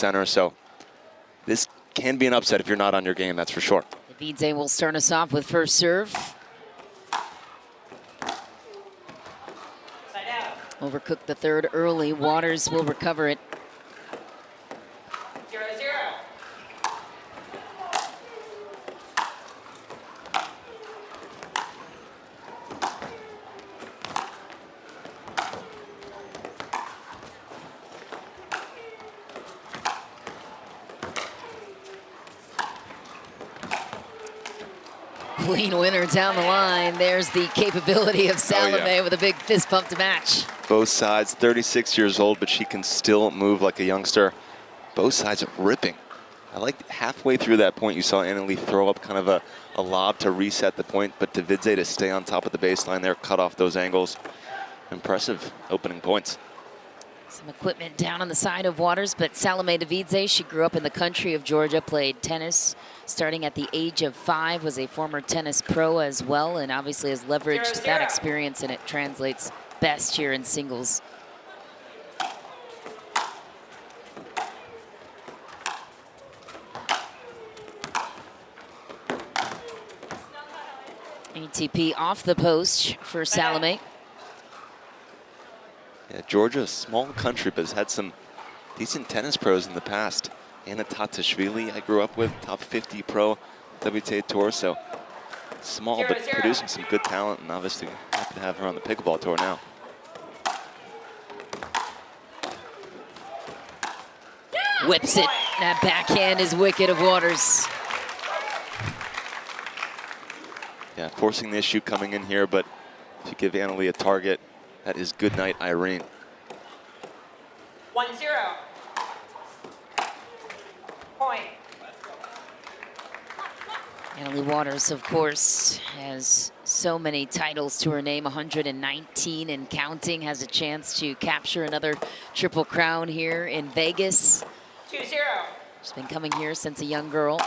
center. So this can be an upset if you're not on your game, that's for sure. Devidze will start us off with first serve. Overcooked the third early. Waters will recover it. 0-0. Clean winner down the line. There's the capability of Salome with a big fist bump to match. Both sides, 36 years old, but she can still move like a youngster. Both sides are ripping. I like halfway through that point, you saw Leigh throw up kind of a lob to reset the point, but Devidze to stay on top of the baseline there, cut off those angles. Impressive opening points. Some equipment down on the side of Waters, but Salome Devidze, she grew up in the country of Georgia, played tennis starting at the age of 5, was a former tennis pro as well, and obviously has leveraged that experience, and it translates best here in singles. ATP off the post for Salome. Yeah, Georgia, a small country, but has had some decent tennis pros in the past. Anna Tatashvili, I grew up with, top 50 pro WTA Tour, so small, but producing some good talent, and obviously happy to have her on the pickleball tour now. Whips it. That backhand is wicked of Waters. Yeah, forcing the issue coming in here, but if you give Leigh a target, that is good night, Irene. 1-0. Point. Leigh Waters, of course, has so many titles to her name, 119 and counting, has a chance to capture another Triple Crown here in Vegas. 2-0. She's been coming here since a young girl.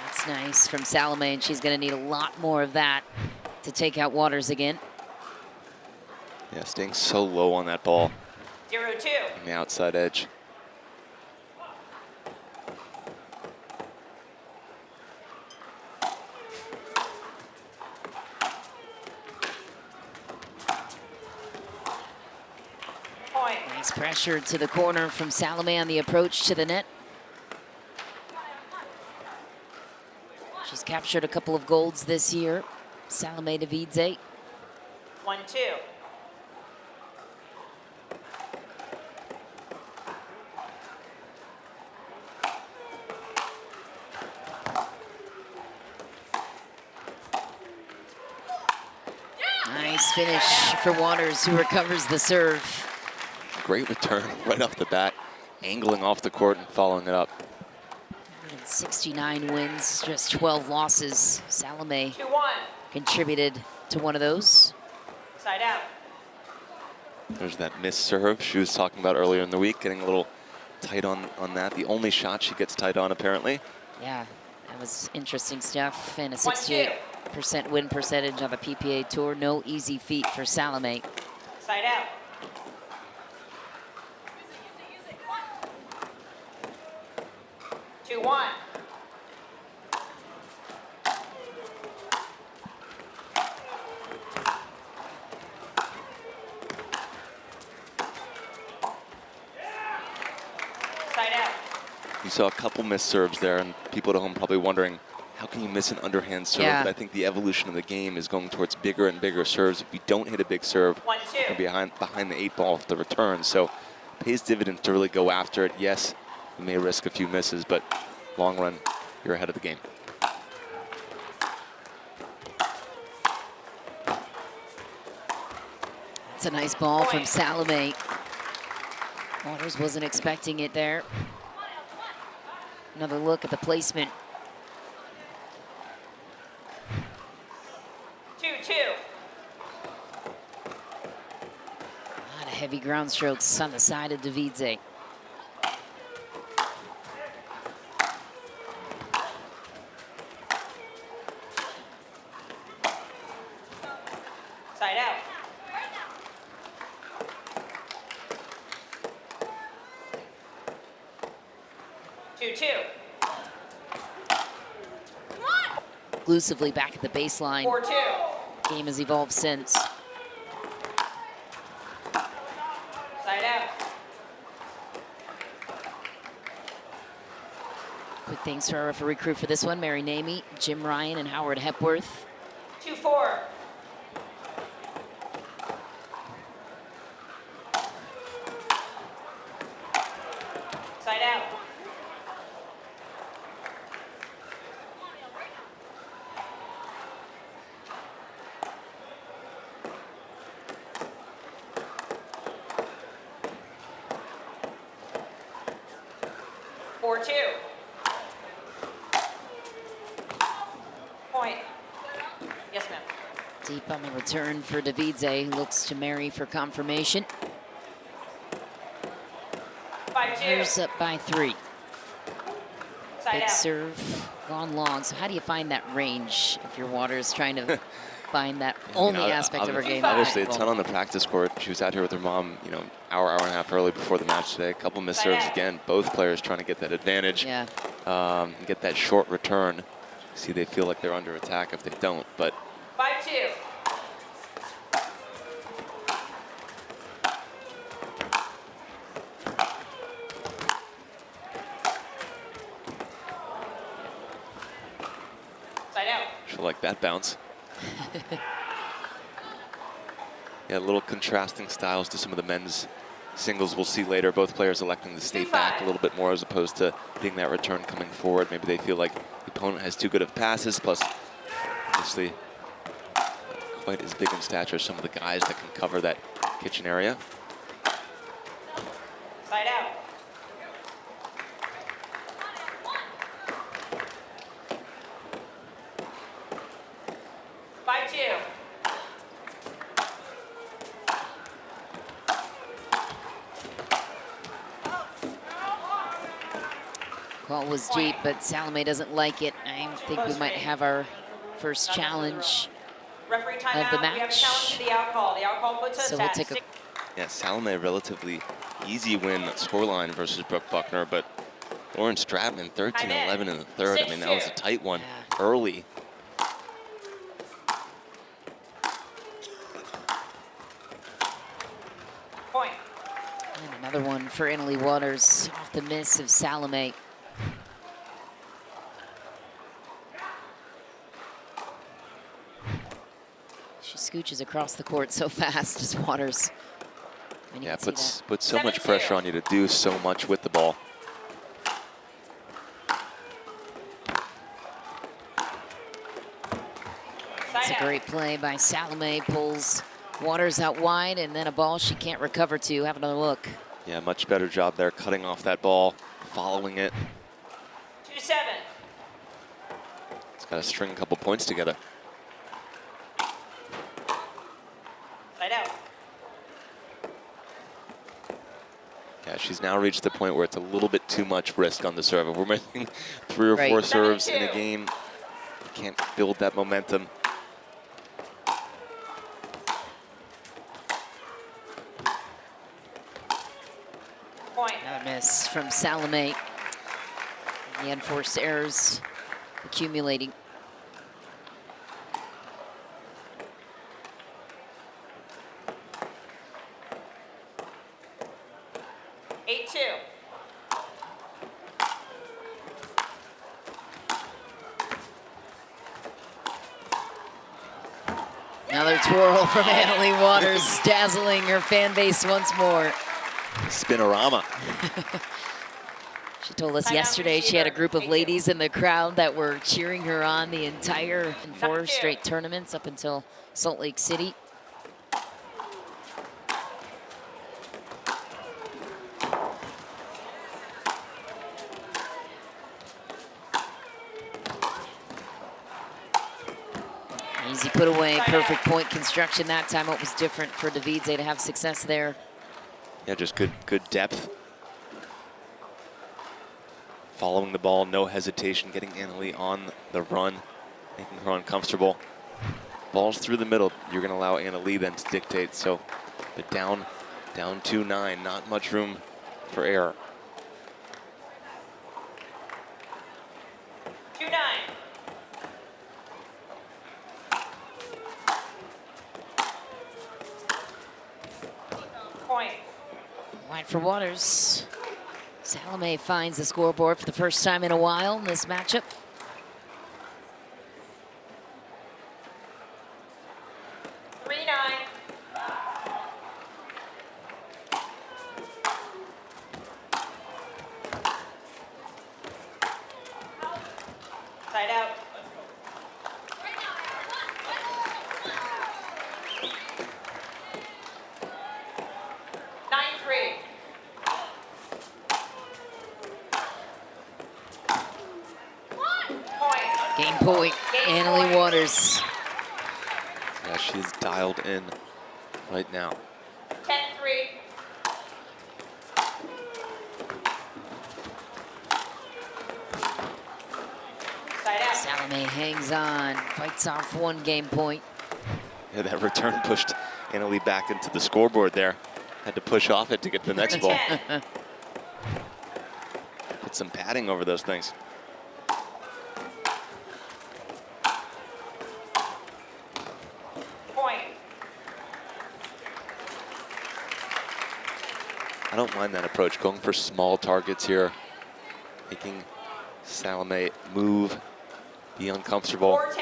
That's nice from Salome, and she's going to need a lot more of that to take out Waters again. Yeah, staying so low on that ball. 0-2. On the outside edge. Nice pressure to the corner from Salome on the approach to the net. She's captured a couple of golds this year. Salome Devidze. 1-2. Nice finish for Waters, who recovers the serve. Great return right off the bat, angling off the court and following it up. 169 wins, just 12 losses. Salome 2-1. contributed to one of those. Side out. There's that missed serve she was talking about earlier in the week, getting a little tight on that. The only shot she gets tight on, apparently. Yeah, that was interesting stuff. And a 68% win percentage on the PPA Tour. No easy feat for Salome. Side out. Two, 1. Side out. You saw a couple missed serves there, and people at home probably wondering, how can you miss an underhand serve? Yeah. But I think the evolution of the game is going towards bigger and bigger serves. If you don't hit a big serve, 1-2. you're behind the 8 ball with the return. So it pays dividends to really go after it. Yes, you may risk a few misses, but long run, you're ahead of the game. It's a nice ball from Salome. Waters wasn't expecting it there. Another look at the placement. 2-2. A lot of heavy ground strokes on the side of Devidze. 2-2. Exclusively back at the baseline. 4-2. Game has evolved since. Side out. Quick thanks to our referee crew for this one. Mary Namey, Jim Ryan, and Howard Hepworth. 2-4. Side out. Point. Yes, ma'am. Deep on the return for Devidze. Looks to Mary for confirmation. 5-2. Here's up by 3. Side Big out. serve, gone long. So how do you find that range if your water is trying to find that only aspect of her game? Obviously, a ton on the practice court. She was out here with her mom, you know, hour and a half early before the match today. A couple missed serves again. Both players trying to get that advantage. Yeah. Get that short return. See, they feel like they're under attack if they don't, but 5-2. Side out. she'll like that bounce. Yeah, a little contrasting styles to some of the men's singles we'll see later. Both players electing to stay back a little bit more as opposed to being that return coming forward. Maybe they feel like the opponent has too good of passes, plus obviously not quite as big in stature as some of the guys that can cover that kitchen area. Side out. Ball was deep, but Salome doesn't like it. I think we might have our first challenge Referee of timeout. the We have a challenge match. to the out call. The out call puts us So we'll at take a 6. Yeah, Salome, a relatively easy win scoreline versus Brooke Buckner, but Lauren Stratman, 13-11 in the third. I mean, that was a tight one early. Point. And another one for Annalie Waters off the miss of Salome. She scooches across the court so fast as Waters. And you Yeah, can see puts so much 7-2. pressure on you to do so much with the ball. It's a great play by Salome. Pulls Waters out wide, and then a ball she can't recover to. Have another look. Yeah, much better job there, cutting off that ball, following it. 2-7. It's got to string a couple points together. Side out. Yeah, she's now reached the point where it's a little bit too much risk on the serve. If we're making 3 or 4 serves in a 7-2. game, you can't build that momentum. Point. Another miss from Salome. The unforced errors accumulating. Another twirl from Annalie Waters, dazzling her fan base once more. Spinorama. She told us Timeout yesterday she had a receiver. group of Thank you. ladies in the crowd that were cheering her on the entire Number 4 2. straight tournaments up until Salt Lake City. Easy put away, perfect point construction that time. What was different for Devidze to have success there? Yeah, just good depth. Following the ball, no hesitation, getting Annalie on the run, making her uncomfortable. Ball's through the middle. You're going to allow Annalie then to dictate. So, but down 2-9, not much room for error. Point for Waters. Salome finds the scoreboard for the first time in a while in this matchup. Side out. Game point, Annalie Waters. Yeah, she's dialed in right now. 10-3. Side out. Salome hangs on, fights off one game point. Yeah, that return pushed Annalie back into the scoreboard there. Had to push off it to get to the next ball. Put some padding over those things. I don't mind that approach, going for small targets here, making Salome move, be uncomfortable. 4-10.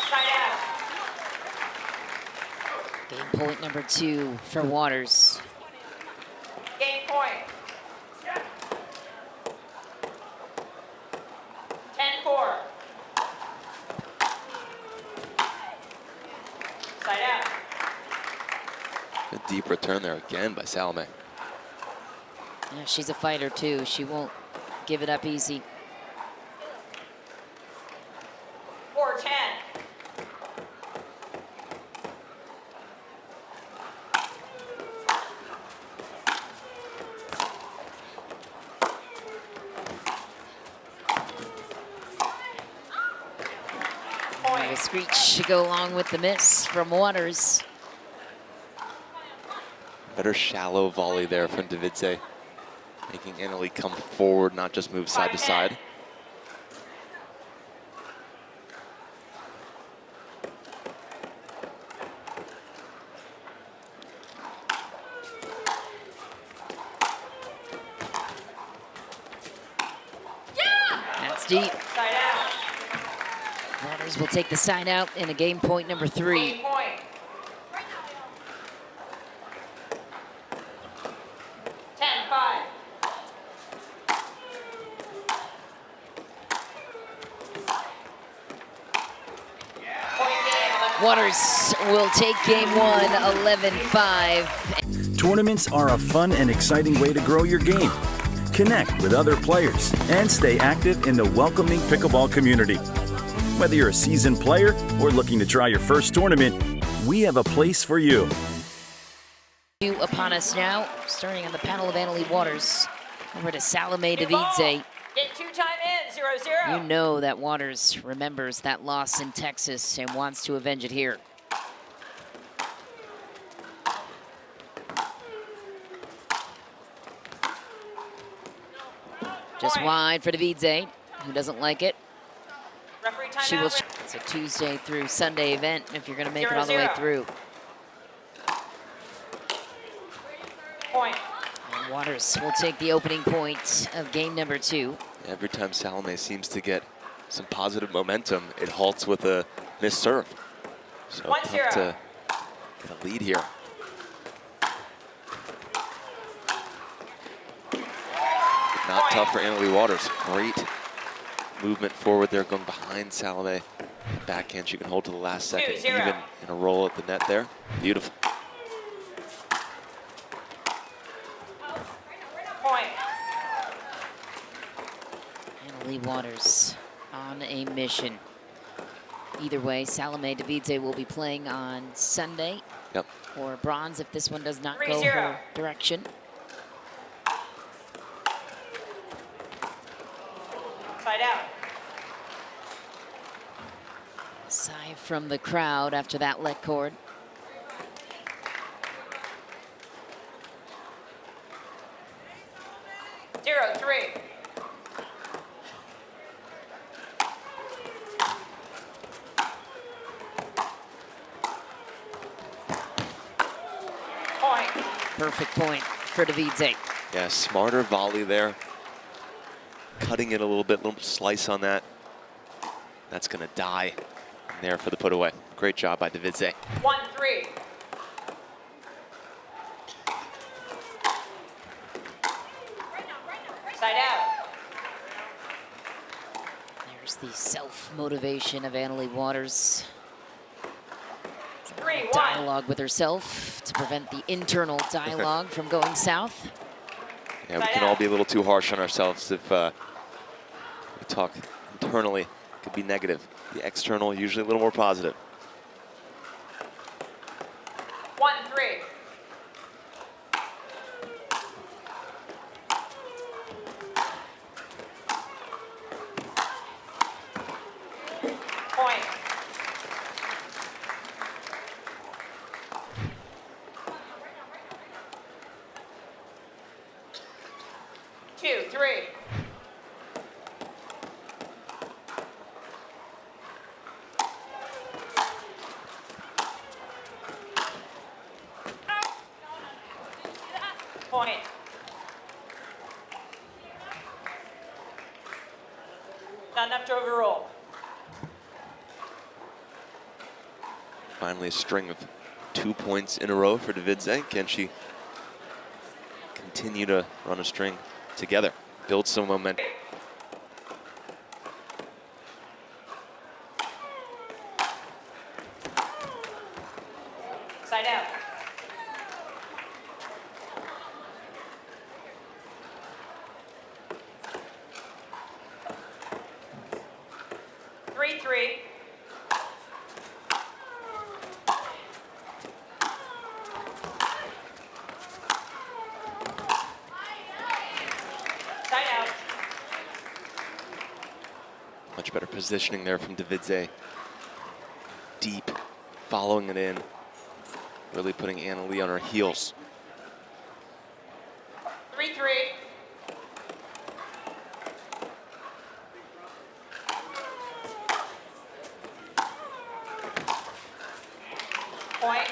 Side out. Game point number 2 for Waters. Game point. 10-4. Side out. A deep return there again by Salome. Yeah, she's a fighter too. She won't give it up easy. 4-10. The screech to go along with the miss from Waters. Better shallow volley there from Devidze, making Annalie come forward, not just move side to side. That's deep. Side out. Waters will take the side out in a game point number 3. Game point. 10-5. Waters will take game 1, 11-5. Tournaments are a fun and exciting way to grow your game. Connect with other players and stay active in the welcoming pickleball community. Whether you're a seasoned player or looking to try your first tournament, we have a place for you. Upon us now, starting on the panel of Annalie Waters. Over to Salome Devidze. Get 2 time in, 0-0. You know that Waters remembers that loss in Texas and wants to avenge it here. Just wide for Devidze, who doesn't like it. Referee timeout. She will. It's a Tuesday through Sunday event if you're going to make it all the way 0-0. through. Point. And Waters will take the opening point of game number 2. Every time Salome seems to get some positive momentum, it halts with a missed serve. So 1-0. tough to get a lead here. Not tough for Annalie Waters. Great movement forward there, going behind Salome. Backhand she can hold to the last second, 2-0. even in a roll at the net there. Beautiful. Point. Annalie Waters on a mission. Either way, Salome Devidze will be playing on Sunday Yep. for bronze if this one does not go 3-0. her direction. Side out. Sigh from the crowd after that let cord. Zero, 3. Perfect point for Devidze. Yeah, smarter volley there. Cutting it a little slice on that. That's gonna die there for the put away. Great job by Devidze. 1-3. Side out. There's the self-motivation of Leigh Waters. 3-1. Dialogue with herself to prevent the internal dialogue from going south. Yeah, we can all be a little too harsh on ourselves if we talk internally. It could be negative. The external, usually a little more positive. 1-3. Point. Two, three. Point. Not enough to overrule. Finally, a string of 2 points in a row for Devidze. Can she continue to run a string together, build some momentum? Side out. Three, three. Side out. Much better positioning there from Devidze. Deep, following it in. Really putting Leigh on her heels. 3-3. Point.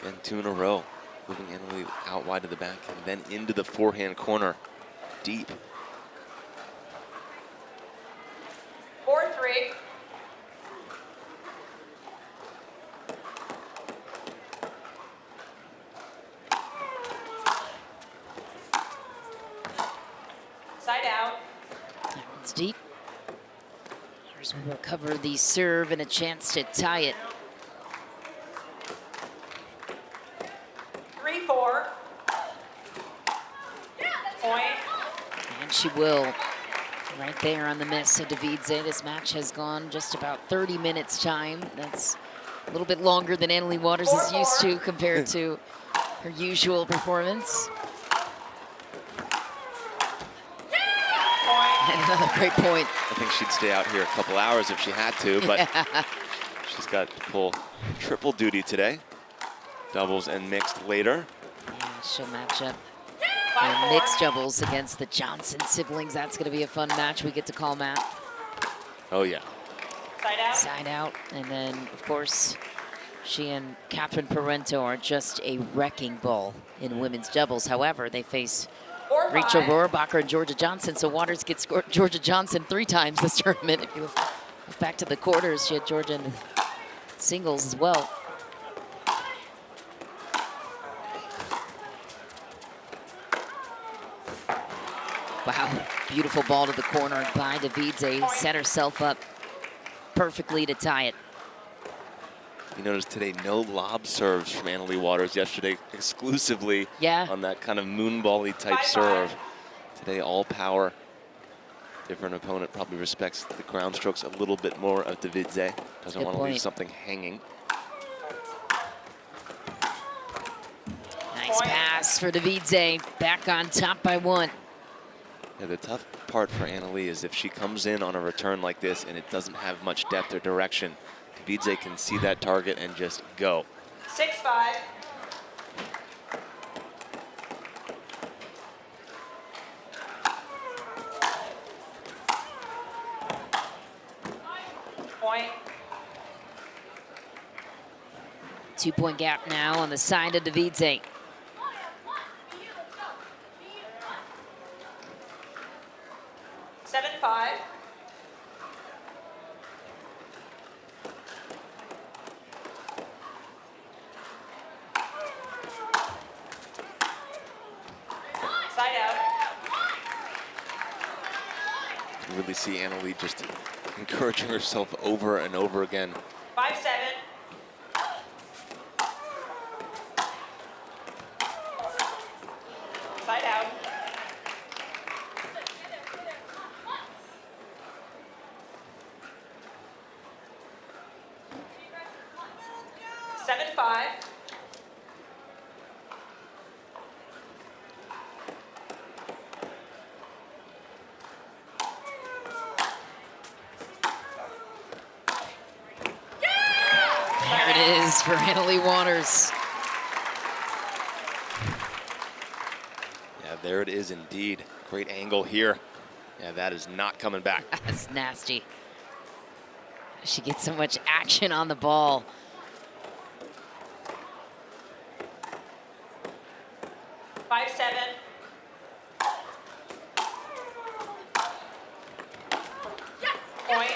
Again, 2 in a row. Moving Leigh out wide to the back and then into the forehand corner. Deep. 4-3. Side out. That one's deep. Here's where we'll recover the serve and a chance to tie it. 3-4. Point. And she will. Right there on the miss of Devidze. This match has gone just about 30 minutes time. That's a little bit longer than Leigh Waters is used to compared to her usual performance. And another great point. I think she'd stay out here a couple hours if she had to, but she's got to pull triple duty today. Doubles and mixed later. Yeah, she'll match up in mixed doubles against the Johnson siblings. That's going to be a fun match we get to call, Matt. Oh, yeah. Side out. Side out. And then, of course, she and Catherine Parento are just a wrecking ball in women's doubles. However, they face 4-5. Rachel Rohrabacher and Georgia Johnson. So Waters gets Georgia Johnson 3 times this tournament. If you look back to the quarters, she had Georgia in the singles as well. Wow, beautiful ball to the corner by Devidze. Set herself up perfectly to tie it. You notice today no lob serves from Leigh Waters. Yesterday exclusively on that kind of moonball-y type serve. Today all power. Different opponent probably respects the ground strokes a little bit more of Devidze. Doesn't want to leave something hanging. Nice pass for Devidze. Back on top by 1. Yeah, the tough part for Leigh is if she comes in on a return like this and it doesn't have much depth or direction, Devidze can see that target and just go. 6-5. Point. 2-point gap now on the side of Devidze. Seven, 5. Side out. You really see Leigh just encouraging herself over and over again. 5, 7. Side out. 7, 5. There it is for Leigh Waters. Yeah, there it is indeed. Great angle here. Yeah, that is not coming back. That's nasty. She gets so much action on the ball. Five, 7. Point.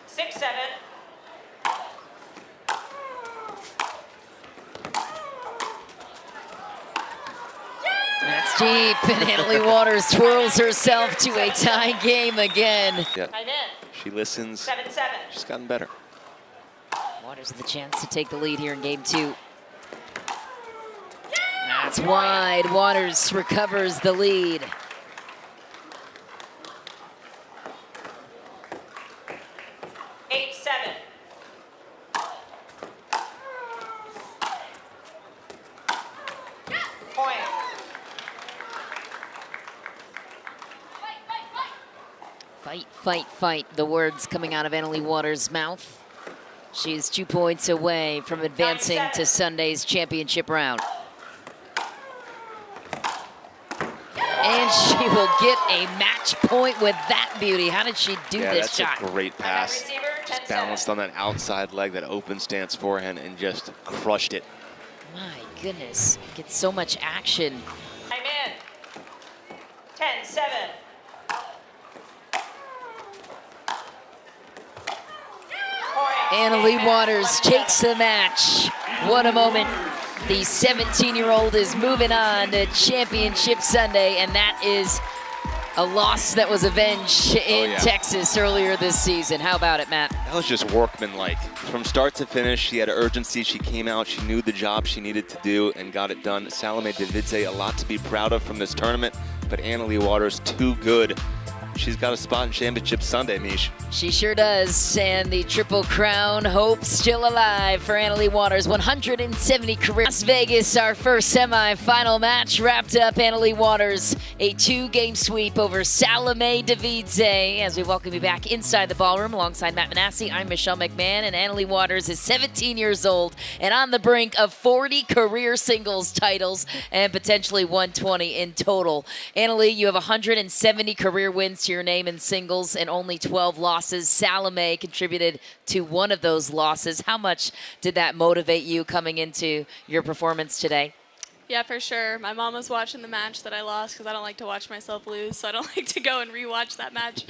Six, 7. That's deep, and Leigh Waters twirls herself to a tie game again. Yeah, I'm in. she listens. 7, 7. She's gotten better. Waters with the chance to take the lead here in game 2. That's wide. Waters recovers the lead. Eight, 7. Point. Fight, fight, fight. The words coming out of Leigh Waters' mouth. She is 2 points away from advancing to Sunday's championship round. And she will get a match point with that beauty. How did she do this shot? That's a great pass. Receiver, Just 10-7. balanced on that outside leg, that open stance forehand, and just crushed it. My goodness, gets so much action. I'm in. 10, 7. Point. Leigh Waters takes the match. What a moment. The 17-year-old is moving on to Championship Sunday, and that is a loss that was avenged in Texas earlier this season. How about it, Matt? That was just workmanlike. From start to finish, she had urgency. She came out, she knew the job she needed to do and got it done. Salome Devidze, a lot to be proud of from this tournament, but Leigh Waters, too good. She's got a spot in Championship Sunday, Mish. She sure does, and the Triple Crown hope still alive for Leigh Waters. 170 career. Las Vegas, our first semi-final match wrapped up. Leigh Waters, a 2-game sweep over Salome Devidze. As we welcome you back inside the ballroom alongside Matt Manassi, I'm Michelle McMahon, and Leigh Waters is 17 years old and on the brink of 40 career singles titles and potentially 120 in total. Leigh, you have 170 career wins to your name in singles and only 12 losses. Salome contributed to one of those losses. How much did that motivate you coming into your performance today? Yeah, for sure. My mom was watching the match that I lost because I don't like to watch myself lose, so I don't like to go and rewatch that match.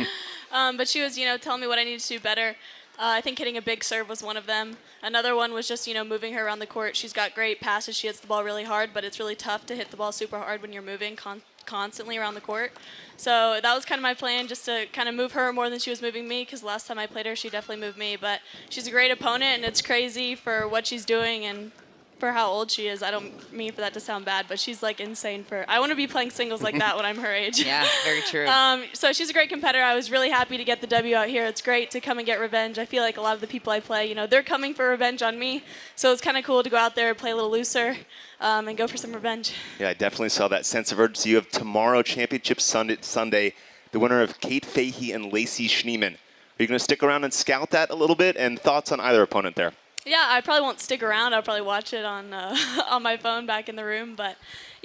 But she was, telling me what I needed to do better. I think hitting a big serve was one of them. Another one was just, moving her around the court. She's got great passes. She hits the ball really hard, but it's really tough to hit the ball super hard when you're moving constantly around the court. So that was kind of my plan, just to kind of move her more than she was moving me, because last time I played her, she definitely moved me. But she's a great opponent, and it's crazy for what she's doing and for how old she is. I don't mean for that to sound bad, but she's like insane I want to be playing singles like that when I'm her age. Yeah, very true. So she's a great competitor. I was really happy to get the W out here. It's great to come and get revenge. I feel like a lot of the people I play, they're coming for revenge on me. So it's kind of cool to go out there and play a little looser and go for some revenge. Yeah, I definitely saw that sense of urgency. You have tomorrow, Championship Sunday, the winner of Kate Fahey and Lacey Schneeman. Are you going to stick around and scout that a little bit? And thoughts on either opponent there? Yeah, I probably won't stick around. I'll probably watch it on on my phone back in the room. But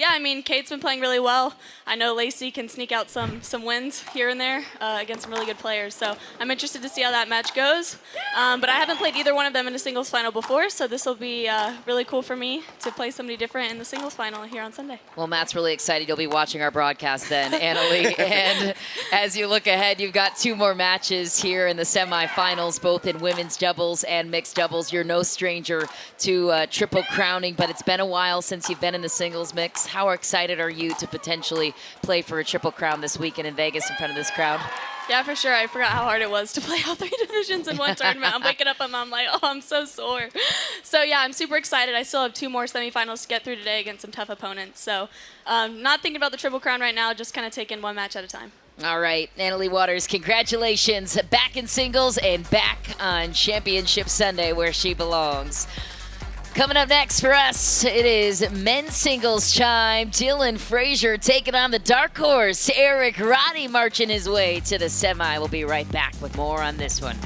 Yeah, I mean, Kate's been playing really well. I know Lacey can sneak out some wins here and there against some really good players. So I'm interested to see how that match goes. But I haven't played either one of them in a singles final before, so this will be really cool for me to play somebody different in the singles final here on Sunday. Well, Matt's really excited. You'll be watching our broadcast then, Annalie. And as you look ahead, you've got 2 more matches here in the semifinals, both in women's doubles and mixed doubles. You're no stranger to triple crowning, but it's been a while since you've been in the singles mix. How excited are you to potentially play for a triple crown this weekend in Vegas in front of this crowd? Yeah, for sure. I forgot how hard it was to play all 3 divisions in one tournament. I'm waking up and I'm like, oh, I'm so sore. So, yeah, I'm super excited. I still have 2 more semifinals to get through today against some tough opponents. So, not thinking about the triple crown right now, just kind of taking one match at a time. All right, Annalie Waters, congratulations. Back in singles and back on Championship Sunday where she belongs. Coming up next for us, it is men's singles time. Dylan Frazier taking on the dark horse, Eric Roddy, marching his way to the semi. We'll be right back with more on this one.